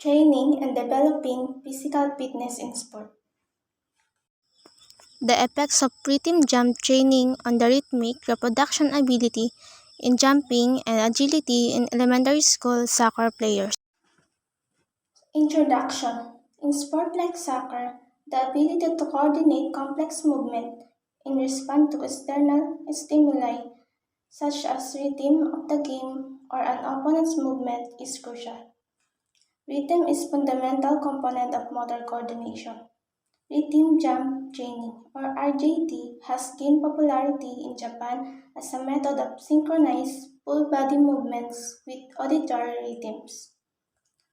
Training and developing physical fitness in sport. The effects of rhythm jump training on the rhythmic reproduction ability in jumping and agility in elementary school soccer players. Introduction. In sport like soccer, the ability to coordinate complex movement in response to external stimuli, such as rhythm of the game or an opponent's movement, is crucial. Rhythm is fundamental component of motor coordination. Rhythm jump training, or RJT, has gained popularity in Japan as a method of synchronized full body movements with auditory rhythms.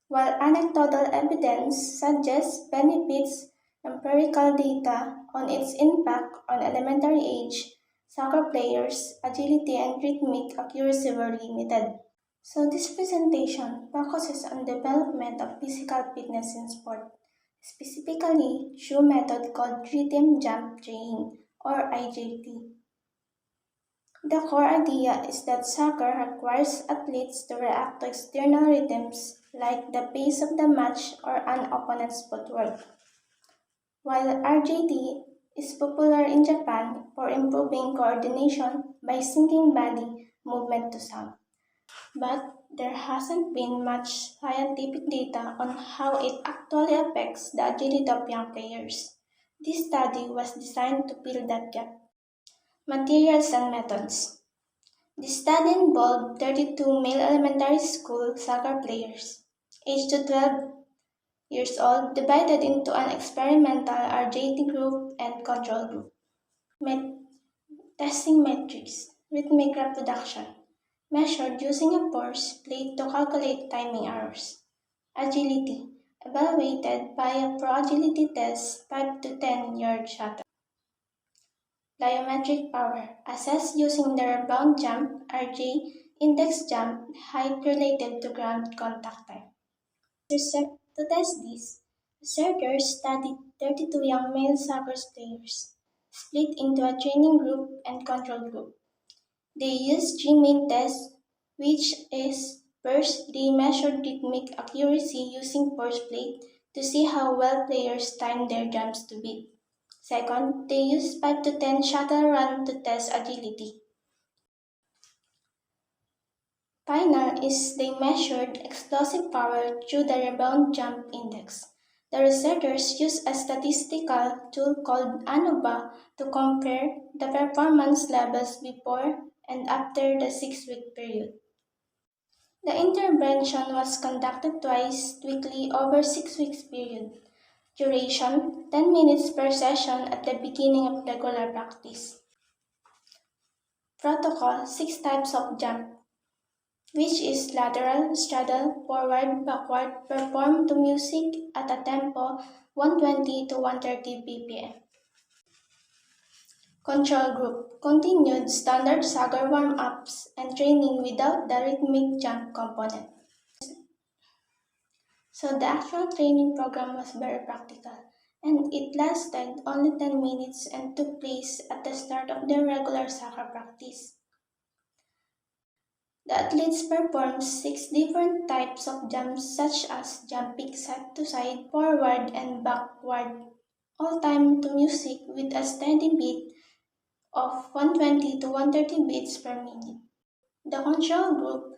While anecdotal evidence suggests benefits, empirical data on its impact on elementary age soccer players' agility and rhythmic accuracy were limited. So this presentation focuses on development of physical fitness in sport, specifically through a method called rhythm jump training or IJT. The core idea is that soccer requires athletes to react to external rhythms like the pace of the match or an opponent's footwork. While RJT is popular in Japan for improving coordination by syncing body movement to sound. But there hasn't been much scientific data on how it actually affects the agility of young players. This study was designed to fill that gap. Materials and methods. The study involved 32 male elementary school soccer players, aged to 12 years old, divided into an experimental RJT group and control group. Met- Testing metrics, rhythmic reproduction, measured using a force plate to calculate timing errors. Agility, evaluated by a pro agility test 5 to 10 yard shuttle. Plyometric power, assessed using the rebound jump, RJ, index jump, height relative to ground contact time. To test this, researchers studied 32 young male soccer players, split into a training group and control group. They used three main tests, which is first, they measured rhythmic accuracy using force plate to see how well players time their jumps to beat. Second, they used 5 to 10 shuttle run to test agility. Final is they measured explosive power through the rebound jump index. The researchers used a statistical tool called ANOVA to compare the performance levels before and after the 6-week period. The intervention was conducted twice weekly over 6 weeks period. Duration 10 minutes per session at the beginning of regular practice. Protocol 6 types of jump, which is lateral, straddle, forward, backward, performed to music at a tempo 120 to 130 bpm. Control group continued standard soccer warm-ups and training without the rhythmic jump component. So the actual training program was very practical and it lasted only 10 minutes and took place at the start of their regular soccer practice. The athletes performed 6 different types of jumps such as jumping side to side, forward and backward, all timed to music with a steady beat of 120 to 130 beats per minute. The control group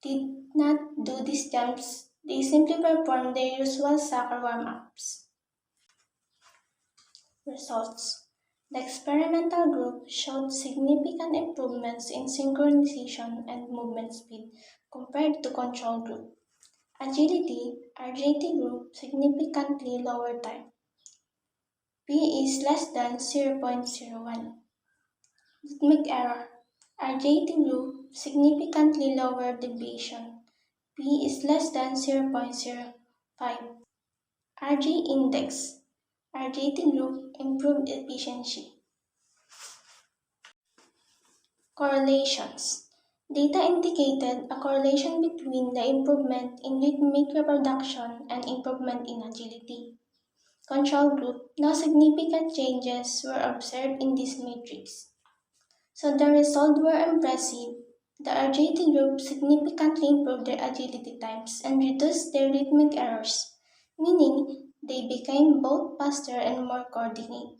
did not do these jumps, they simply performed their usual soccer warm-ups. Results. The experimental group showed significant improvements in synchronization and movement speed compared to control group. Agility, RJT group significantly lower time. P is less than 0.01. Rhythmic error. RJT group significantly lower deviation. P is less than 0.05. RJ index. RJT group improved efficiency. Correlations. Data indicated a correlation between the improvement in rhythmic reproduction and improvement in agility. Control group, no significant changes were observed in this matrix. So the results were impressive The RJT group significantly improved their agility times and reduced their rhythmic errors, meaning they became both faster and more coordinated.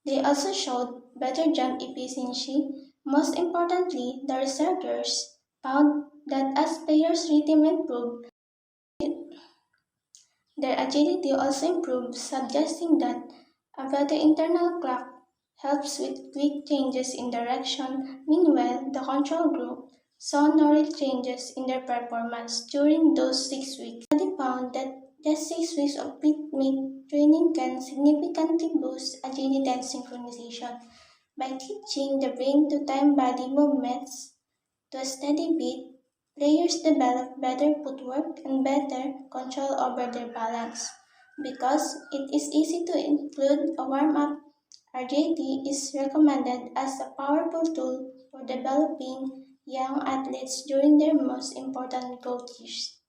They also showed better jump efficiency. Most importantly, the researchers found that as players' rhythm improved, their agility also improved, suggesting that a better internal clock helps with quick changes in direction. Meanwhile, the control group saw no real changes in their performance during those 6 weeks. The study found that just 6 weeks of rhythmic training can significantly boost agility and synchronization. By teaching the brain to time body movements to a steady beat, players develop better footwork and better control over their balance. Because it is easy to include a warm up, RJT is recommended as a powerful tool for developing young athletes during their most important growth years.